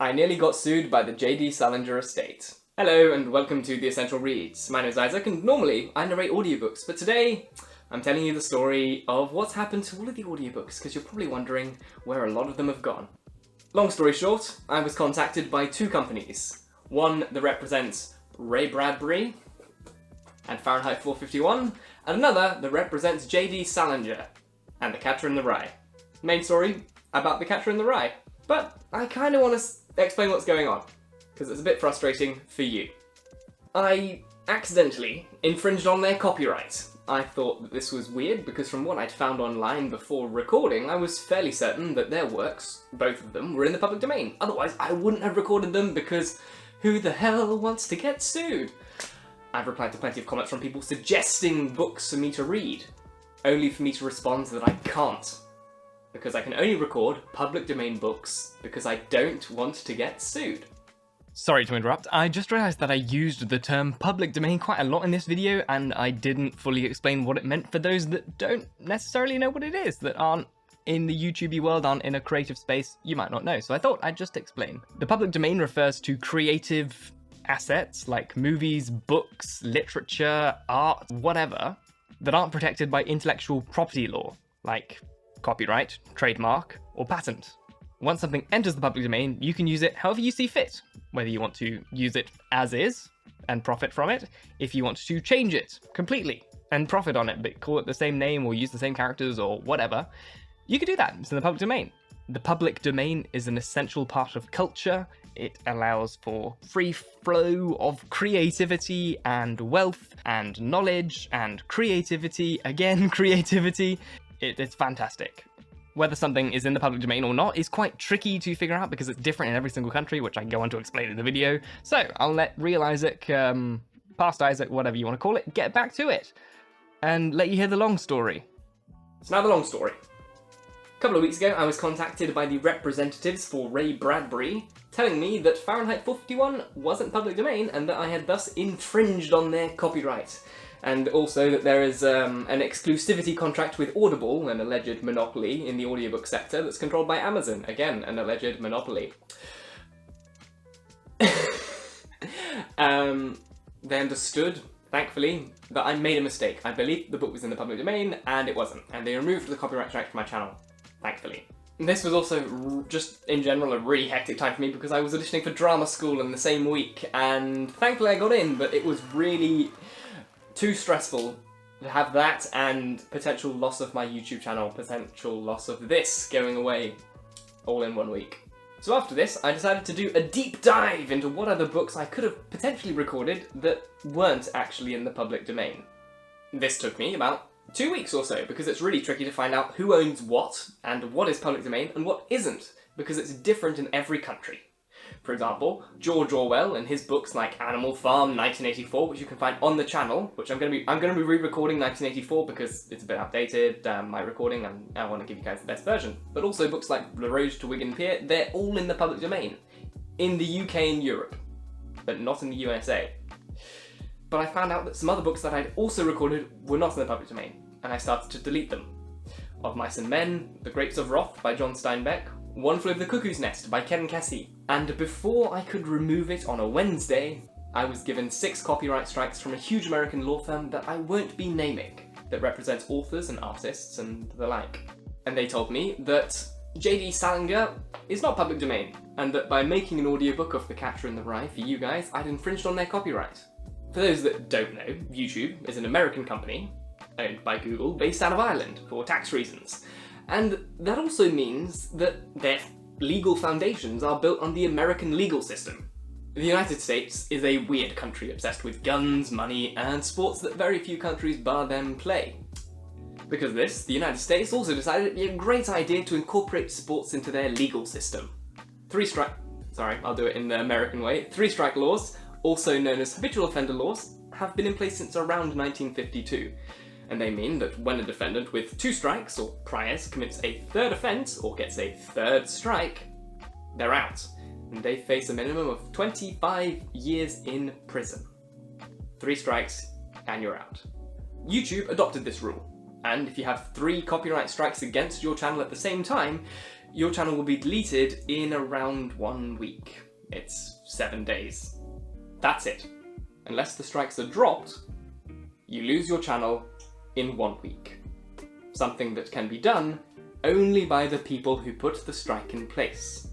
I nearly got sued by the J.D. Salinger estate. Hello and welcome to The Essential Reads. My name is Isaac and normally I narrate audiobooks, but today I'm telling you the story of what's happened to all of the audiobooks because you're probably wondering where a lot of them have gone. Long story short, I was contacted by two companies. One that represents Ray Bradbury and Fahrenheit 451, and another that represents J.D. Salinger and The Catcher in the Rye. Main story about The Catcher in the Rye. But I kind of want to explain what's going on, because it's a bit frustrating for you. I accidentally infringed on their copyright. I thought that this was weird because from what I'd found online before recording, I was fairly certain that their works, both of them, were in the public domain. Otherwise, I wouldn't have recorded them because who the hell wants to get sued? I've replied to plenty of comments from people suggesting books for me to read, only for me to respond that I can't. Because I can only record public domain books because I don't want to get sued. Sorry to interrupt, I just realised that I used the term public domain quite a lot in this video and I didn't fully explain what it meant for those that don't necessarily know what it is, that aren't in the YouTubey world, aren't in a creative space, you might not know, so I thought I'd just explain. The public domain refers to creative assets like movies, books, literature, art, whatever, that aren't protected by intellectual property law, like copyright, trademark, or patent. Once something enters the public domain, you can use it however you see fit. Whether you want to use it as is and profit from it, if you want to change it completely and profit on it, but call it the same name or use the same characters or whatever, you can do that. It's in the public domain. The public domain is an essential part of culture. It allows for free flow of creativity and wealth and knowledge and creativity, again creativity. It's fantastic. Whether something is in the public domain or not is quite tricky to figure out because it's different in every single country, which I go on to explain in the video. So I'll let real Isaac, past Isaac, whatever you want to call it, get back to it and let you hear the long story. So now the long story. A couple of weeks ago, I was contacted by the representatives for Ray Bradbury, telling me that Fahrenheit 451 wasn't public domain and that I had thus infringed on their copyright. And also that there is an exclusivity contract with Audible, an alleged monopoly in the audiobook sector that's controlled by Amazon, again, an alleged monopoly. They understood, thankfully, that I made a mistake. I believed the book was in the public domain, and it wasn't, and they removed the copyright strike from my channel, thankfully. This was also, just in general, a really hectic time for me because I was auditioning for drama school in the same week, and thankfully I got in, but it was really too stressful to have that and potential loss of my YouTube channel, potential loss of this going away all in 1 week. So after this, I decided to do a deep dive into what other books I could have potentially recorded that weren't actually in the public domain. This took me about 2 weeks or so because it's really tricky to find out who owns what and what is public domain and what isn't because it's different in every country. For example, George Orwell and his books like Animal Farm 1984, which you can find on the channel, which I'm going to be re-recording 1984 because it's a bit outdated, my recording, and I want to give you guys the best version. But also books like La Roge to Wigan Pier, they're all in the public domain. In the UK and Europe, but not in the USA. But I found out that some other books that I'd also recorded were not in the public domain, and I started to delete them. Of Mice and Men, The Grapes of Wrath by John Steinbeck, One Flew Over the Cuckoo's Nest by Ken Kesey. And before I could remove it on a Wednesday, I was given 6 copyright strikes from a huge American law firm that I won't be naming, that represents authors and artists and the like. And they told me that J.D. Salinger is not public domain, and that by making an audiobook of The Catcher in the Rye for you guys, I'd infringed on their copyright. For those that don't know, YouTube is an American company, owned by Google, based out of Ireland for tax reasons. And that also means that their legal foundations are built on the American legal system. The United States is a weird country obsessed with guns, money, and sports that very few countries bar them play. Because of this, the United States also decided it'd be a great idea to incorporate sports into their legal system. I'll do it in the American way. 3-strike laws, also known as habitual offender laws, have been in place since around 1952. And they mean that when a defendant with 2 strikes or priors commits a 3rd offence or gets a 3rd strike, they're out, and they face a minimum of 25 years in prison. 3 strikes and you're out. YouTube adopted this rule, and if you have 3 copyright strikes against your channel at the same time, your channel will be deleted in around 1 week. It's 7 days. That's it. Unless the strikes are dropped, you lose your channel in 1 week. Something that can be done only by the people who put the strike in place.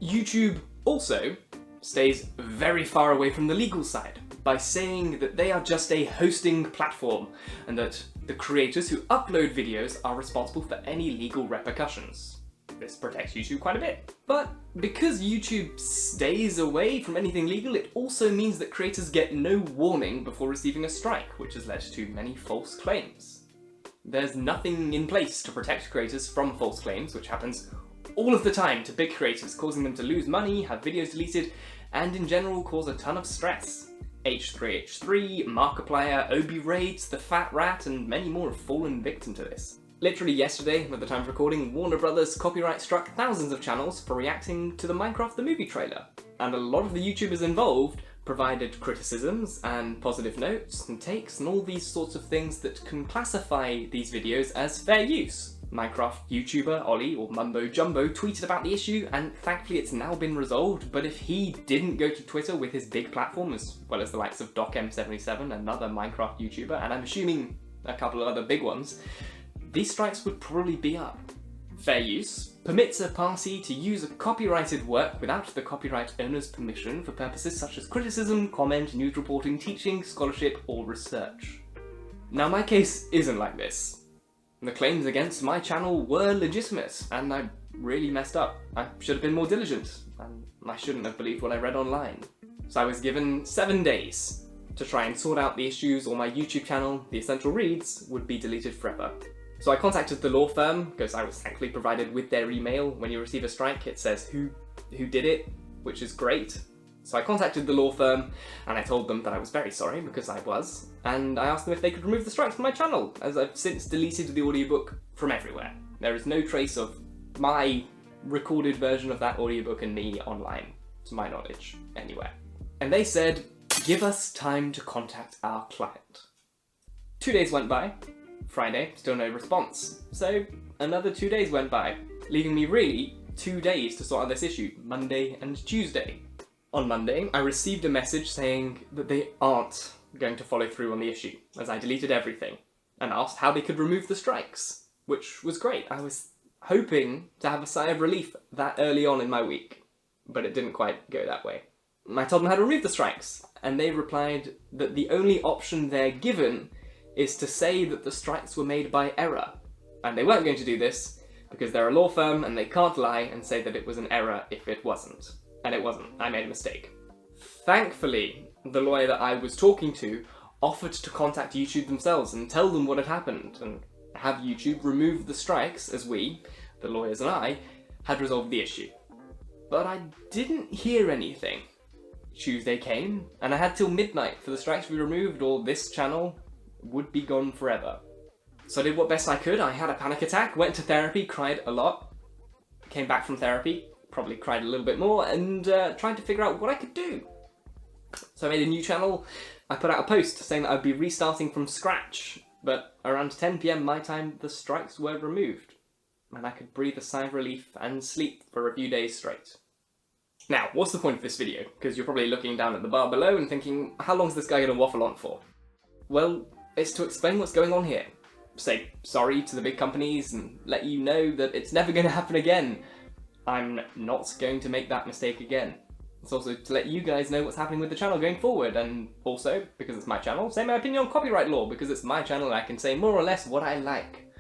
YouTube also stays very far away from the legal side by saying that they are just a hosting platform and that the creators who upload videos are responsible for any legal repercussions. This protects YouTube quite a bit. But because YouTube stays away from anything legal, it also means that creators get no warning before receiving a strike, which has led to many false claims. There's nothing in place to protect creators from false claims, which happens all of the time to big creators, causing them to lose money, have videos deleted, and in general cause a ton of stress. H3H3, Markiplier, Obi Raids, The Fat Rat, and many more have fallen victim to this. Literally yesterday, at the time of recording, Warner Brothers copyright struck thousands of channels for reacting to the Minecraft the Movie trailer, and a lot of the YouTubers involved provided criticisms and positive notes and takes and all these sorts of things that can classify these videos as fair use. Minecraft YouTuber Ollie, or Mumbo Jumbo, tweeted about the issue, and thankfully it's now been resolved, but if he didn't go to Twitter with his big platform, as well as the likes of DocM77, another Minecraft YouTuber, and I'm assuming a couple of other big ones, these strikes would probably be up. Fair use permits a party to use a copyrighted work without the copyright owner's permission for purposes such as criticism, comment, news reporting, teaching, scholarship, or research. Now my case isn't like this. The claims against my channel were legitimate, and I really messed up. I should have been more diligent, and I shouldn't have believed what I read online. So I was given 7 days to try and sort out the issues, or my YouTube channel, The Essential Reads, would be deleted forever. So I contacted the law firm, because I was thankfully provided with their email. When you receive a strike, it says who did it, which is great. So I contacted the law firm, and I told them that I was very sorry, because I was, and I asked them if they could remove the strikes from my channel, as I've since deleted the audiobook from everywhere. There is no trace of my recorded version of that audiobook and me online, to my knowledge, anywhere. And they said, give us time to contact our client. 2 days went by. Friday, still no response. So another 2 days went by, leaving me really 2 days to sort out this issue, Monday and Tuesday. On Monday, I received a message saying that they aren't going to follow through on the issue, as I deleted everything, and asked how they could remove the strikes, which was great. I was hoping to have a sigh of relief that early on in my week, but it didn't quite go that way. I told them how to remove the strikes, and they replied that the only option they're given is to say that the strikes were made by error, and they weren't going to do this because they're a law firm and they can't lie and say that it was an error if it wasn't. And it wasn't. I made a mistake. Thankfully, the lawyer that I was talking to offered to contact YouTube themselves and tell them what had happened and have YouTube remove the strikes as we, the lawyers and I, had resolved the issue. But I didn't hear anything. Tuesday came, and I had till midnight for the strikes to be removed, or this channel would be gone forever. So I did what best I could. I had a panic attack, went to therapy, cried a lot, came back from therapy, probably cried a little bit more, and tried to figure out what I could do. So I made a new channel. I put out a post saying that I'd be restarting from scratch, but around 10 PM my time, the strikes were removed, and I could breathe a sigh of relief and sleep for a few days straight. Now, what's the point of this video? Because you're probably looking down at the bar below and thinking, how long is this guy going to waffle on for? Well, it's to explain what's going on here. Say sorry to the big companies and let you know that it's never going to happen again. I'm not going to make that mistake again. It's also to let you guys know what's happening with the channel going forward, and also, because it's my channel, say my opinion on copyright law, because it's my channel and I can say more or less what I like.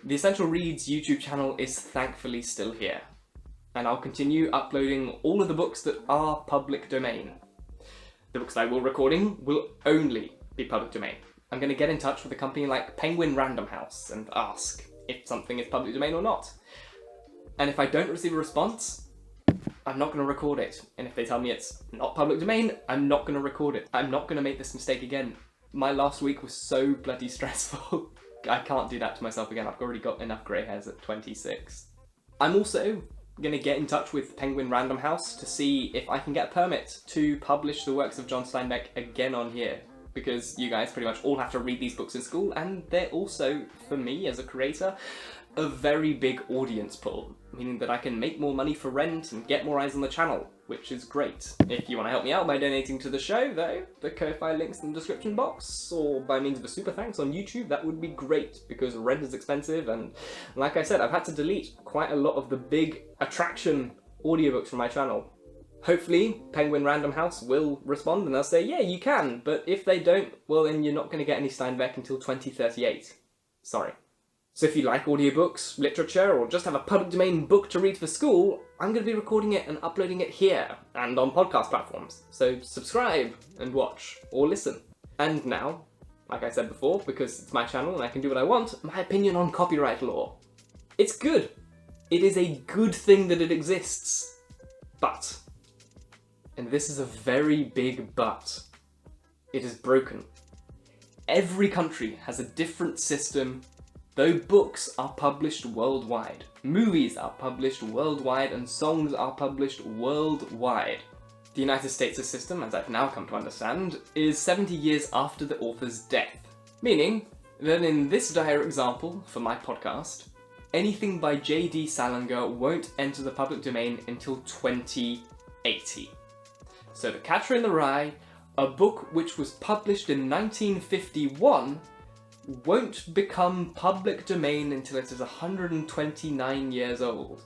The Essential Reads YouTube channel is thankfully still here, and I'll continue uploading all of the books that are public domain. The books that I will recording will only be public domain. I'm going to get in touch with a company like Penguin Random House and ask if something is public domain or not. And if I don't receive a response, I'm not going to record it. And if they tell me it's not public domain, I'm not going to record it. I'm not going to make this mistake again. My last week was so bloody stressful. I can't do that to myself again. I've already got enough grey hairs at 26. I'm also going to get in touch with Penguin Random House to see if I can get a permit to publish the works of John Steinbeck again on here. Because you guys pretty much all have to read these books in school, and they're also, for me as a creator, a very big audience pull, meaning that I can make more money for rent and get more eyes on the channel, which is great. If you want to help me out by donating to the show, though, the Ko-Fi link's in the description box, or by means of a super thanks on YouTube, that would be great, because rent is expensive, and like I said, I've had to delete quite a lot of the big attraction audiobooks from my channel. Hopefully, Penguin Random House will respond and they'll say, yeah, you can, but if they don't, well then you're not going to get any Steinbeck until 2038. Sorry. So if you like audiobooks, literature, or just have a public domain book to read for school, I'm going to be recording it and uploading it here, and on podcast platforms. So subscribe, and watch, or listen. And now, like I said before, because it's my channel and I can do what I want, my opinion on copyright law. It's good. It is a good thing that it exists. But, and this is a very big but, it is broken. Every country has a different system. Though books are published worldwide, movies are published worldwide, and songs are published worldwide. The United States' system, as I've now come to understand, is 70 years after the author's death. Meaning that in this dire example for my podcast, anything by J.D. Salinger won't enter the public domain until 2080. So The Catcher in the Rye, a book which was published in 1951, won't become public domain until it is 129 years old.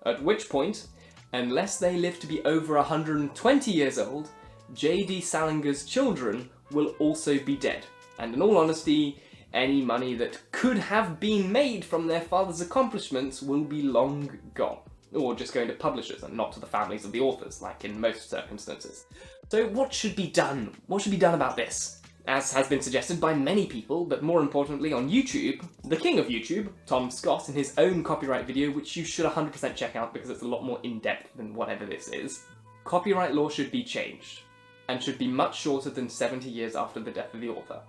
At which point, unless they live to be over 120 years old, J.D. Salinger's children will also be dead. And in all honesty, any money that could have been made from their father's accomplishments will be long gone. Or just going to publishers and not to the families of the authors, like in most circumstances. So what should be done? What should be done about this? As has been suggested by many people, but more importantly on YouTube, the king of YouTube, Tom Scott, in his own copyright video, which you should 100% check out because it's a lot more in-depth than whatever this is, copyright law should be changed, and should be much shorter than 70 years after the death of the author.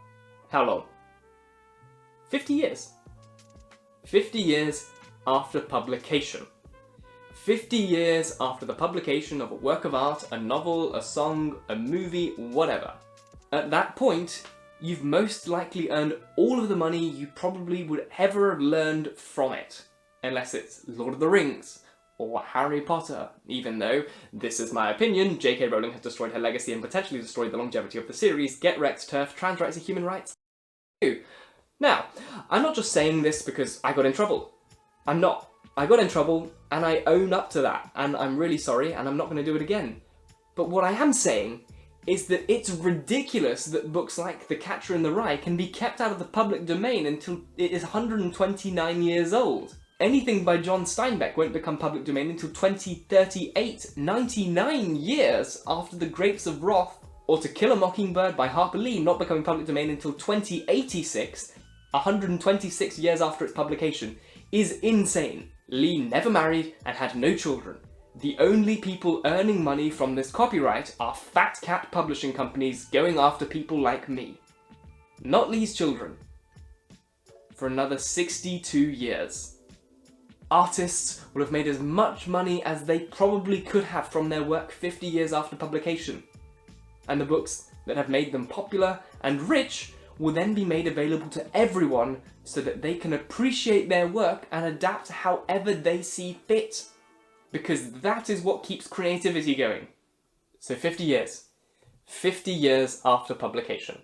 How long? 50 years. 50 years after publication. 50 years after the publication of a work of art, a novel, a song, a movie, whatever. At that point, you've most likely earned all of the money you probably would ever have learned from it. Unless it's Lord of the Rings, or Harry Potter, even though, this is my opinion, J.K. Rowling has destroyed her legacy and potentially destroyed the longevity of the series. Get wrecked, TERF, trans rights are human rights. Now, I'm not just saying this because I got in trouble. I'm not. I got in trouble, and I own up to that, and I'm really sorry, and I'm not going to do it again. But what I am saying is that it's ridiculous that books like The Catcher in the Rye can be kept out of the public domain until it is 129 years old. Anything by John Steinbeck won't become public domain until 2038, 99 years after The Grapes of Wrath, or To Kill a Mockingbird by Harper Lee not becoming public domain until 2086, 126 years after its publication, is insane. Lee never married and had no children. The only people earning money from this copyright are fat cat publishing companies going after people like me. Not Lee's children. For another 62 years. Artists will have made as much money as they probably could have from their work 50 years after publication. And the books that have made them popular and rich will then be made available to everyone so that they can appreciate their work and adapt however they see fit. Because that is what keeps creativity going. So 50 years. 50 years after publication.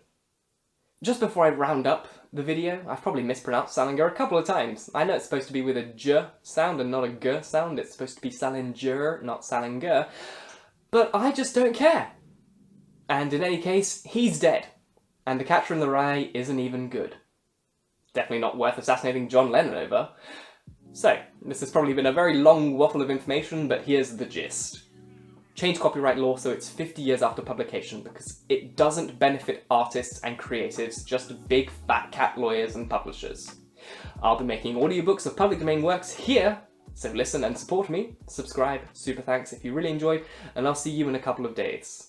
Just before I round up the video, I've probably mispronounced Salinger a couple of times. I know it's supposed to be with a j sound and not a g sound. It's supposed to be Salinger, not Salinger. But I just don't care. And in any case, he's dead. And The Catcher in the Rye isn't even good. Definitely not worth assassinating John Lennon over. So, this has probably been a very long waffle of information, but here's the gist. Change copyright law so it's 50 years after publication, because it doesn't benefit artists and creatives, just big fat cat lawyers and publishers. I'll be making audiobooks of public domain works here, so listen and support me, subscribe, super thanks if you really enjoyed, and I'll see you in a couple of days.